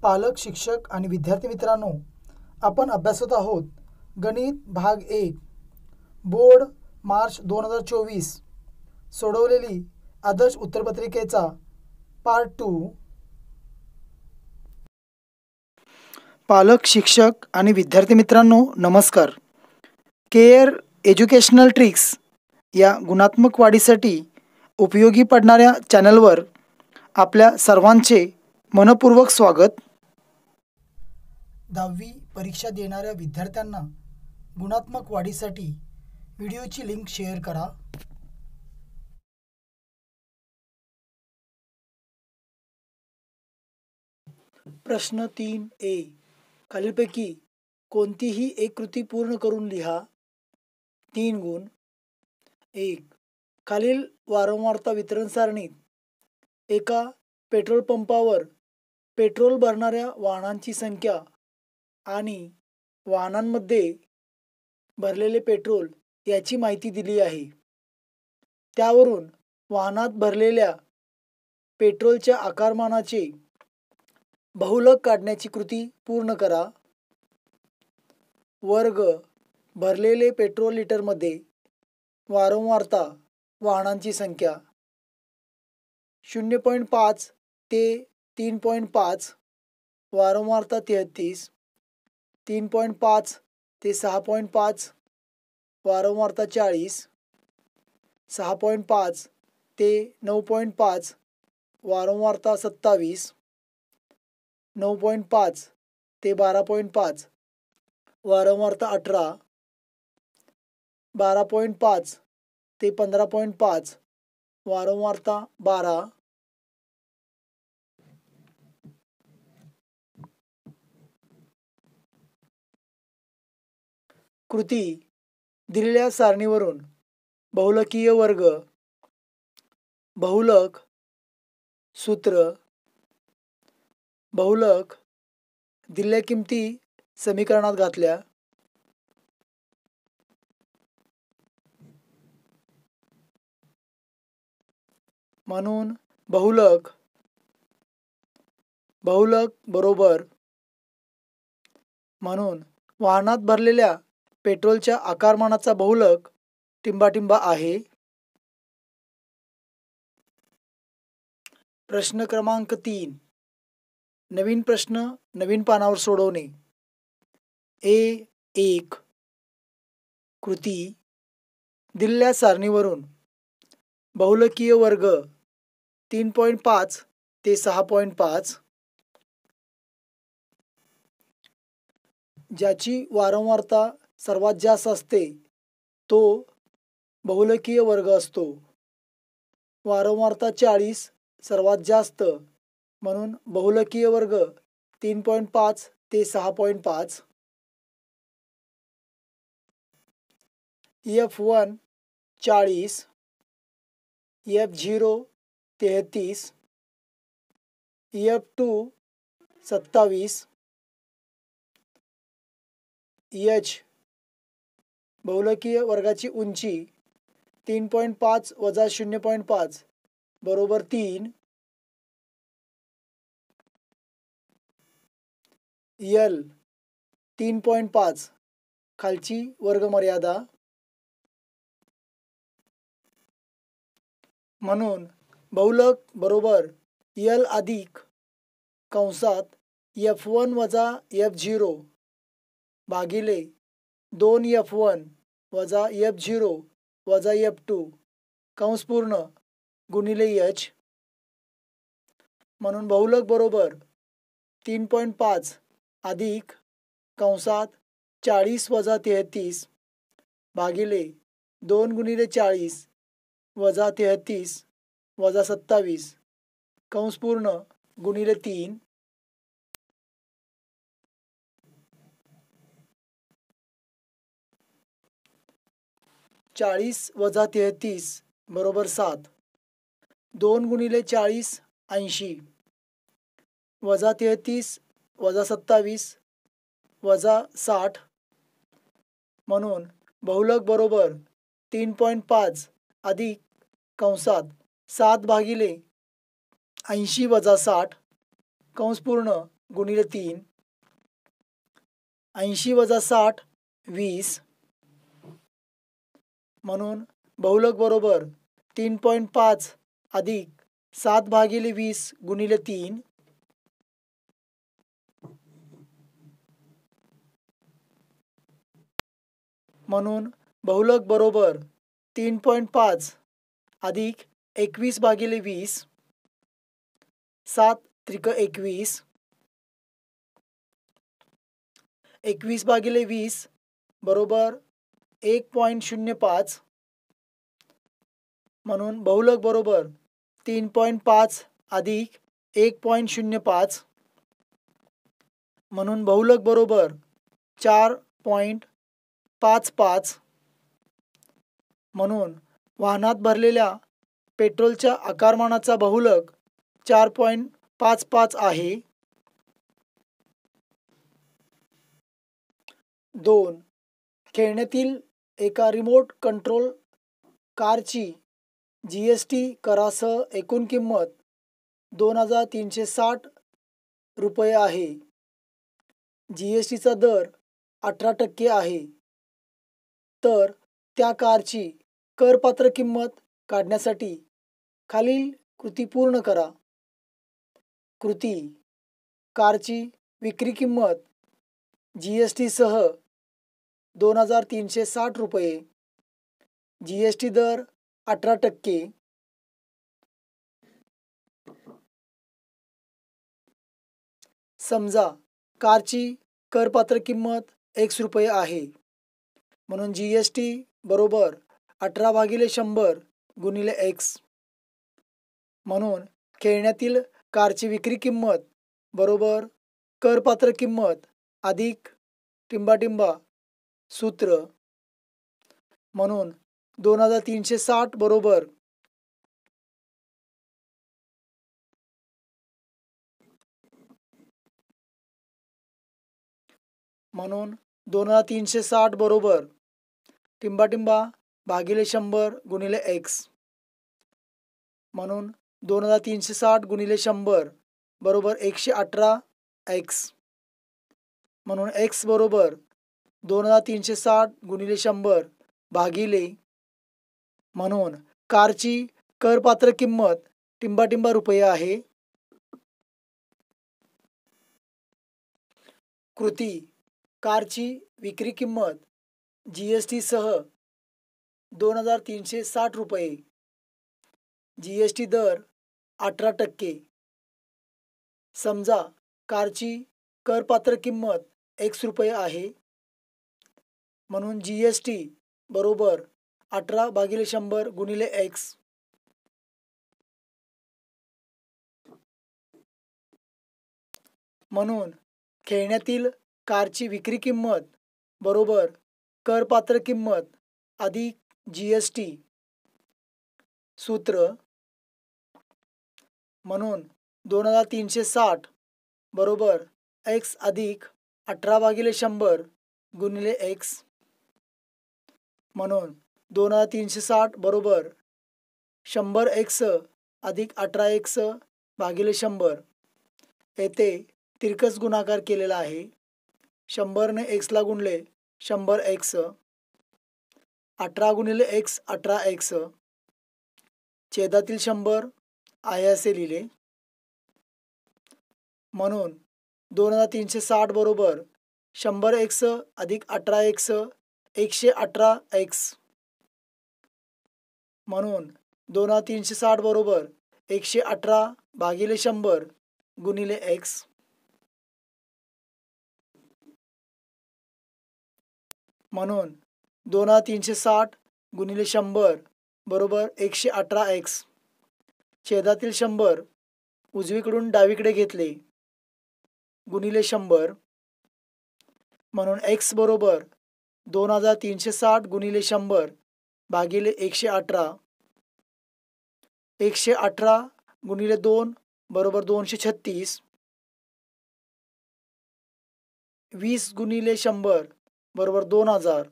पालक, शिक्षक आणि विद्यार्थी मित्रांनो, आपण अभ्यासत आहोत गणित भाग 1 बोर्ड मार्च 2024 सोडवलेली आदर्श उत्तरपत्रिकेचा पार्ट 2. पालक, शिक्षक आणि विद्यार्थी मित्रांनो नमस्कार. केअर एज्युकेशनल ट्रिक्स या गुणात्मक वाढीसाठी उपयोगी पडणाऱ्या चॅनलवर आपल्या सर्वांचे मनपूर्वक स्वागत. 10वी परीक्षा देणाऱ्या विद्यार्थ्यांना गुणात्मक वाढीसाठी व्हिडिओची लिंक शेअर करा. प्रश्न 3A. खालीलपैकी कोणतीही एक कृती पूर्ण करून लिहा. 3 गुण. 1. खालील वारंवारता वितरण सारणीत एका पेट्रोल पंपावर पेट्रोल भरणाऱ्या वाहनांची संख्या आणि वाहनांमध्ये भरलेले पेट्रोल याची माहिती दिली आहे. त्यावरून वाहनात भरलेल्या पेट्रोलच्या आकारमानाचे बहुलक काढण्याची कृती पूर्ण करा. वर्ग भरलेले पेट्रोल लिटरमध्ये वारंवारता वाहनांची संख्या 0.5 ते 3.5 वारंवारता 33, 3.5 ते 6.5 वारंवारता 40, 6.5 ते 9.5 वारंवारता 27, 9.5 ते 12.5 वारंवारता 18, 12.5 ते 15.5 वारंवारता 12. कृती दिलेल्या सारणीवरून बहुलकीय वर्ग, बहुलक, सूत्र, बहुलक दिलेल्या किमती समीकरणात घातल्या. म्हणून बहुलक बरोबर म्हणून वाहनात भरलेल्या पेट्रोलच्या आकारमानाचा बहुलक टिंबाटिंबा आहे. प्रश्न क्रमांक 3. नवीन प्रश्न नवीन पानावर सोडवणे. A1. कृती दिलेल्या सारणीवरून बहुलकीय वर्ग 3.5 ते 6.5 ज्याची वारंवारता सर्वात जास्त असते तो बहुलकीय वर्ग असतो. वारंवारता 40 सर्वात जास्त म्हणून बहुलकीय वर्ग 3.5 ते 6.5. F1 40, F0 33, F2 27, H बहुलकीय वर्गाची उंची 3.5 वजा 0.5 बरोबर 3. L 3.5 खालची वर्गमर्यादा. म्हणून बहुलक बरोबर L अधिक कंसात F1 वजा F0 भागिले 2F1 वजा F0 वजा F2 कंस पूर्ण गुणिले H. म्हणून बहुलक बरोबर 3.5 अधिक कंसात 40 वजा 33 भागिले 2 गुणिले 40 वजा 33 वजा 27 कंस पूर्ण गुणिले 3. चाळीस वजा 33 बरोबर 7. 2 गुणिले 40 80 वजा 33 वजा 27 वजा 60. म्हणून बहुलक बरोबर 3.5 अधिक कंसात 7 भागिले 80 वजा 60 कंस पूर्ण गुणिले 3, 80 वजा 60 20, म्हणून बहुलक बरोबर 3.5 अधिक 7/20 गुणिले 3, म्हणून बहुलक बरोबर 3.5 अधिक 21/20, 7 त्रिक 21, 21/20 बरोबर 1.05, म्हणून बहुलक बरोबर 3.5 अधिक 1.05, म्हणून बहुलक बरोबर 4.55, म्हणून वाहनात भरलेल्या पेट्रोलच्या आकारमानाचा बहुलक 4.55 आहे. 2. खेळण्यातील एका रिमोट कंट्रोल कारची GST करासह एकूण किंमत 2,360 रुपये आहे. GSTचा दर 18% आहे. तर त्या कारची करपात्र किंमत काढण्यासाठी खालील कृती पूर्ण करा. कृती: कारची विक्री किंमत GST सह 2,360 रुपये, GST दर 18%. समजा कारची करपात्र किंमत X रुपये आहे, म्हणून GST बरोबर 18/100 गुणिले X, म्हणून खेळण्यातील कारची विक्री किंमत बरोबर करपात्र किंमत अधिक टिंबाटिंबा सूत्र, म्हणून 2,360 बरोबर म्हणून 2,360 बरोबर टिंबाटिंबा भागिले 100 गुणिले X, म्हणून 2,360 गुणिले 100 बरोबर 118X, म्हणून X बरोबर 2,360 गुणिले 100 भागिले, म्हणून कारची करपात्र किंमत टिंबाटिंबा रुपये आहे. कृती: कारची विक्री किंमत GST सह 2,360 रुपये, GST दर 18%. समजा कारची करपात्र किंमत X रुपये आहे, म्हणून GST बरोबर 18/100 गुणिले X, म्हणून खेळण्यातील कारची विक्री किंमत बरोबर करपात्र किंमत अधिक GST सूत्र, म्हणून 2,360 बरोबर X अधिक 18/100 गुणिले X, म्हणून 2,360 बरोबर 100X अधिक 18X भागिले 100. येथे तिरकस गुणाकार केलेला आहे. 100ने X ला गुणले 100X, 18 गुणिले X 18X, छेदातील 100 आहे असे लिहिले, म्हणून 2,360 बरोबर 100X अधिक 18X 118X, म्हणून 2,360 बरोबर 118 भागिले 100 गुणिले X, म्हणून 2,360 गुणिले 100 बरोबर 118X, छेदातील 100 उजवीकडून डावीकडे घेतले गुणिले 100, म्हणून X बरोबर 2,360 गुणिले 100 भागिले 118, 118 गुणिले 2 बरोबर 236, 20 गुणिले 100 बरोबर 2,000,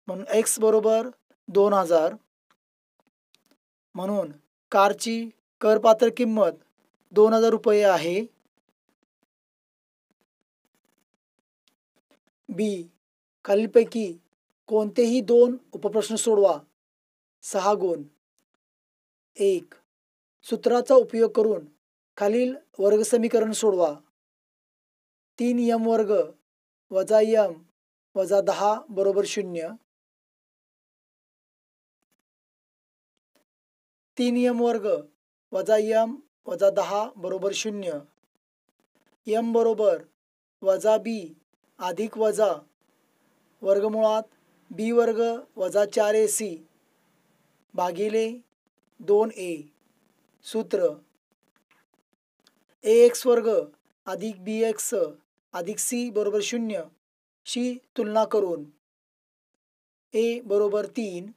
म्हणून X बरोबर 2,000, म्हणून कारची करपात्र किंमत 2,000 रुपये आहे. बी. खालीलपैकी कोणतेही 2 उपप्रश्न सोडवा. 6 गुण. 1. सूत्राचा उपयोग करून खालील वर्गसमीकरण सोडवा. 3m वर्ग वजा m वजा 10 बरोबर 0. 3m वर्ग वजा m वजा 10 बरोबर 0. m बरोबर वजा b अधिक वजा वर्गमुळात b वर्ग वजा 4ac भागिले 2a. सूत्र ax वर्ग अधिक bx अधिक c बरोबर 0 शी तुलना करून a बरोबर 3,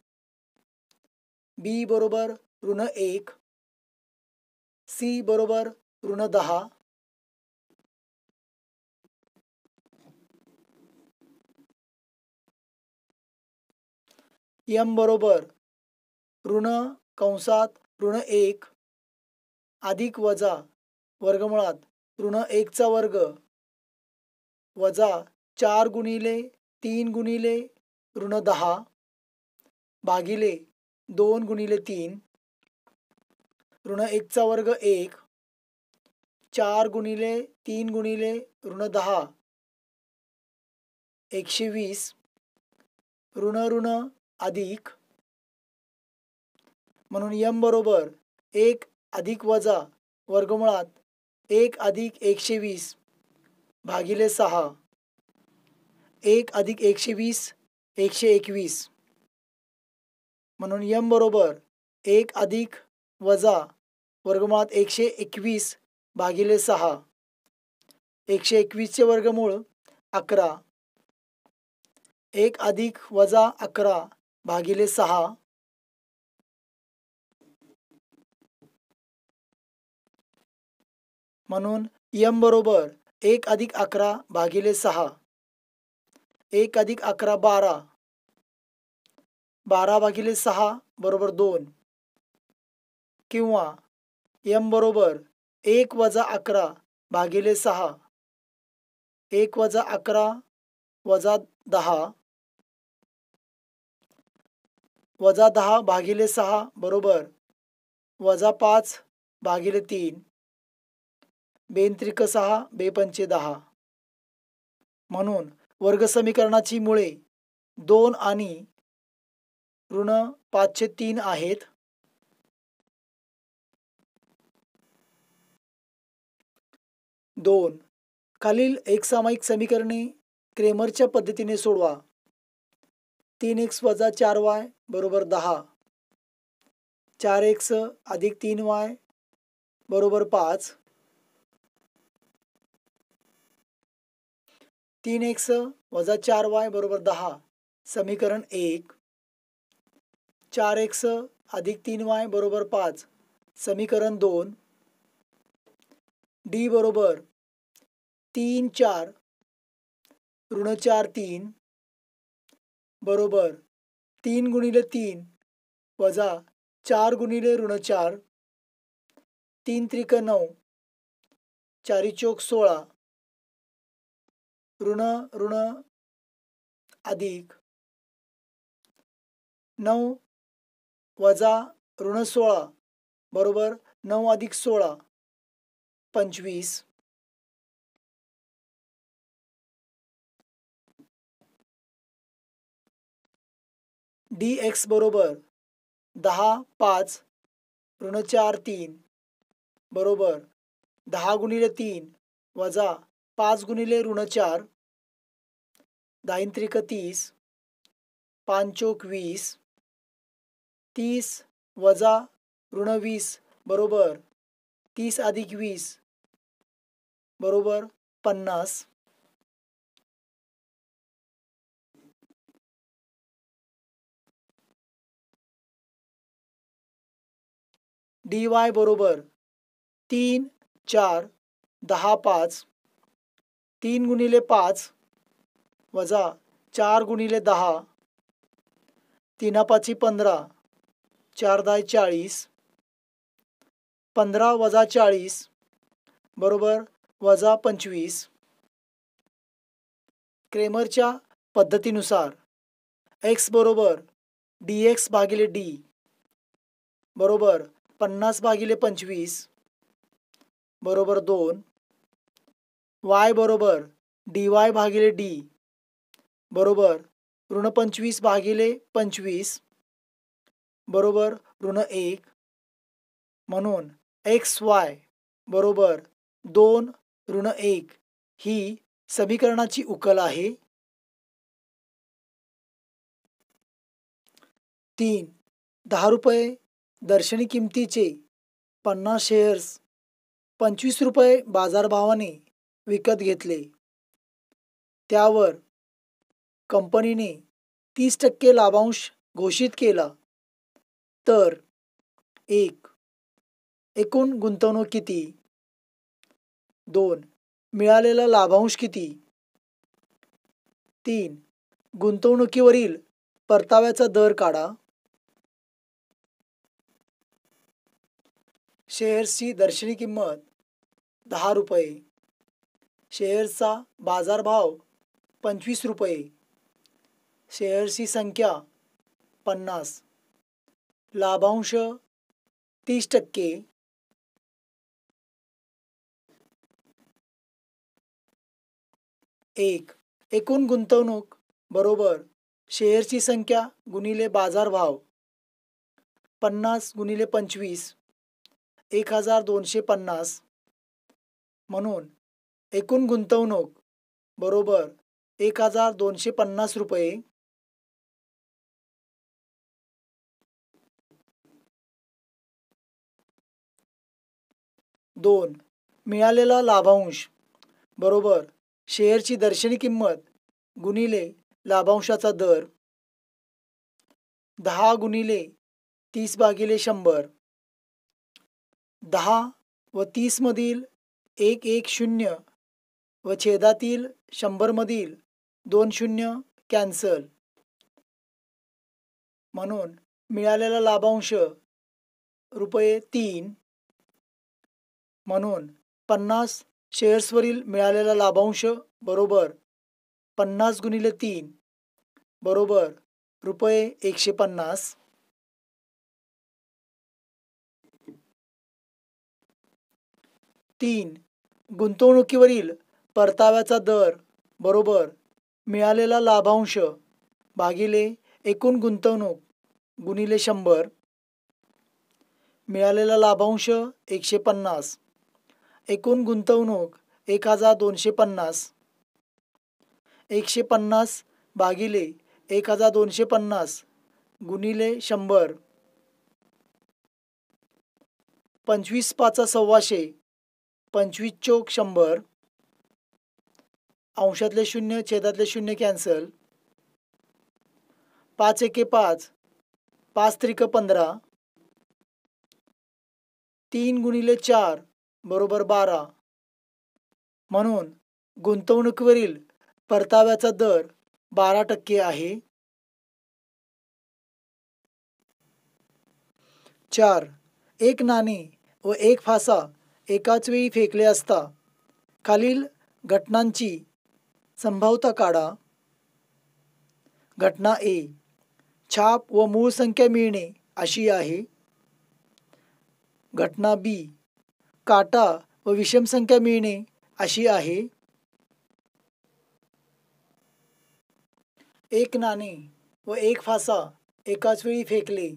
b बरोबर ऋण 1, c बरोबर ऋण 10, m बरोबर ऋण कंसात ऋण 1 अधिक वजा वर्गमुळात ऋण 1 चा वर्ग वजा 4 गुणिले 3 गुणिले ऋण 10 भागिले 2 गुणिले 3 ऋण 1 चा वर्ग 1, 4 गुणिले 3 गुणिले ऋण 10 120 ऋण ऋण अधिक म्हणून m बरोबर 1 अधिक वजा वर्गमुळात 1 अधिक 120 भागिले 6. 1 अधिक 120 121 म्हणून m बरोबर 1 अधिक वजा वर्गमुळात 121 भागिले 6. 121 चे वर्गमूळ 11. 1 अधिक वजा 11 भागिले 6. म्हणून m बरोबर 1 अधिक 11 भागिले 6. 1 अधिक 11 12. 12 भागिले 6 बरोबर 2. किंवा m बरोबर 1 वजा 11 भागिले 6. 1 वजा 11 वजा 10 वजा 10 भागिले 6 बरोबर वजा 5 भागिले 3. 2 त्रिक 6 2 पंचे 10. म्हणून वर्गसमीकरणाची मुळे 2 आणि ऋण 5/3 आहेत. दोन. खालील एकसामायिक समीकरणे क्रेमरच्या पद्धतीने सोडवा. 3x वजा 4y बरोबर 10. 4x अधिक 3y बरोबर 5. 3x वजा 4y बरोबर 10 समीकरण 1. 4x अधिक 3y बरोबर 5 समीकरण 2. d बरोबर 3 4 ऋण 4 3 बरोबर 3 गुणिले 3 वजा 4 गुणिले ऋण 4. 3 त्रिक 9 4 चौक 16 ऋण ऋण अधिक 9 वजा ऋण 16 बरोबर 9 अधिक 16 25. dx बरोबर 10 5 ऋण 4 3 बरोबर 10 गुणिले 3 वजा 5 गुणिले ऋण 4. 10 त्रिक 30 5 चौक 20. 30 वजा ऋण 20 बरोबर 30 अधिक 20 बरोबर 50. dy बरोबर 3 4 10 5. 3 गुणिले 5 वजा 4 गुणिले 10. 3 5 15 4 10 40. 15 वजा 40 बरोबर वजा 25. क्रेमरच्या पद्धतीनुसार x बरोबर dx भागिले d बरोबर 50/25 बरोबर 2, y बरोबर dy भागिले d बरोबर -25/25 बरोबर -1 म्हणून xy बरोबर 2 -1 ही समीकरणाची उकल आहे. 3. 10 रुपये दर्शनी किमतीचे 50 शेअर्स 25 रुपये बाजारभावाने विकत घेतले. त्यावर कंपनीने 30% लाभांश घोषित केला तर 1. एकूण गुंतवणूक किती? 2. मिळालेला लाभांश किती? 3. गुंतवणुकीवरील परताव्याचा दर काढा. शेअर्सची दर्शनी किंमत 10 रुपये, शेअर्सचा बाजारभाव 25 रुपये, शेअर्सची संख्या 50, लाभांश 30%. 1. एकूण गुंतवणूक बरोबर शेअर्सची संख्या गुणिले बाजारभाव 50 गुणिले 25 1250 म्हणून एकूण गुंतवणूक बरोबर 1250 रुपये. 2. मिळालेला लाभांश बरोबर शेअरची दर्शनी किंमत गुणिले लाभांशाचा दर 10 गुणिले 30/100. 10 व 30 मधील 110 व छेदातील 100 मधील 2 शून्य कॅन्सल म्हणून मिळालेला लाभांश रुपये 3 म्हणून 50 शेअर्सवरील मिळालेला लाभांश बरोबर 50 गुणिले 3 बरोबर रुपये 150. 3. गुंतवणुकीवरील परताव्याचा दर बरोबर मिळालेला लाभांश भागिले एकूण गुंतवणूक गुणिले 100. मिळालेला लाभांश 150, एकूण गुंतवणूक 1250. 150 भागिले 1250 गुणिले 100. 25 पाचा 125, 25 चोक 100, अंशातले 0 छेदातले 0 कॅन्सल. 5 एके 5, 5 त्रिक 15, 3 गुणिले 4 बरोबर 12 म्हणून गुंतवणुकीवरील परताव्याचा दर 12% आहे. 4. एक नाणे व एक फासा एकाच वेळी फेकले असता खालील घटनांची संभाव्यता काढा. घटना ए. छाप व मूळ संख्या मिळणे अशी आहे. घटना बी. काटा व विषम संख्या मिळणे अशी आहे. एक नाणे व एक फासा एकाच वेळी फेकले.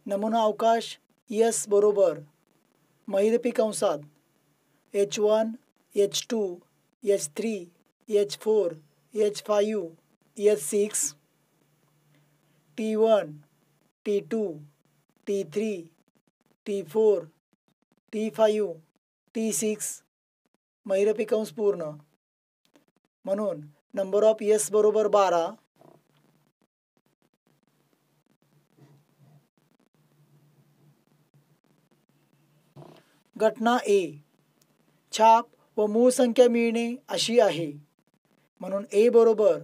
नमुना अवकाश यस बरोबर महिरपी कंसात H1, H2, H3, H4, H5, H6, T1, T2, T3, T4, T5, T6 महिरपी कंस पूर्ण म्हणून नंबर ऑफ यस बरोबर 12. घटना ए. छाप व मूळ संख्या मिळणे अशी आहे म्हणून ए बरोबर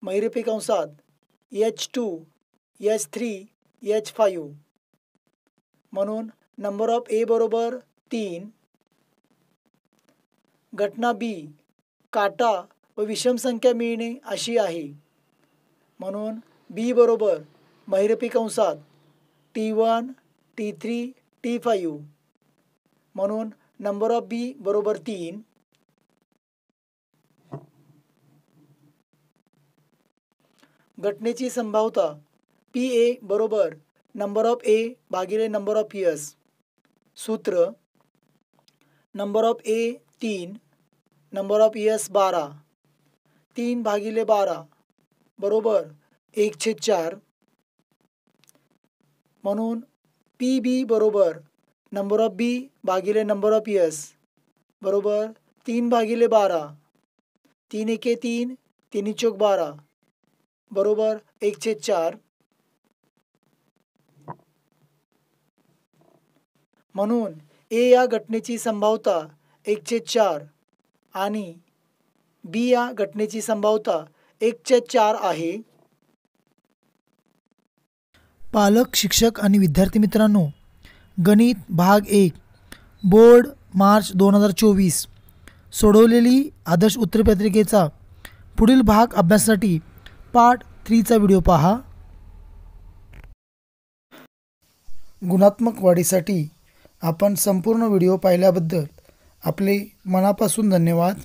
महिरपी कंसात H2, H3, H5 म्हणून नंबर ऑफ ए बरोबर 3. घटना बी. काटा व विषम संख्या मिळणे अशी आहे. म्हणून बी बरोबर महिरपी कंसात T1 T3 T5 म्हणून नंबर ऑफ बी बरोबर 3. घटनेची संभाव्यता PA बरोबर नंबर ऑफ A भागिले नंबर ऑफ S. सूत्र number of A 3, number of S 12, 3 भागिले 12 बरोबर 1/4. म्हणून PB बरोबर नंबर ऑफ B भागिले नंबर ऑफ S बरोबर 3 भागिले 12, 3 एके 3, 3 चौक 12 बरोबर 1/4. म्हणून A या घटनेची संभाव्यता 1/4 आणि B या घटनेची संभाव्यता 1/4 आहे. पालक, शिक्षक आणि विद्यार्थी मित्रांनो, गणित भाग 1 बोर्ड मार्च 2024 सोडवलेली आदर्श उत्तरपत्रिकेचा पुढील भाग अभ्यासासाठी पार्ट 3चा व्हिडिओ पहा. गुणात्मक वाढीसाठी आपण संपूर्ण व्हिडिओ पाहिल्याबद्दल आपले मनापासून धन्यवाद.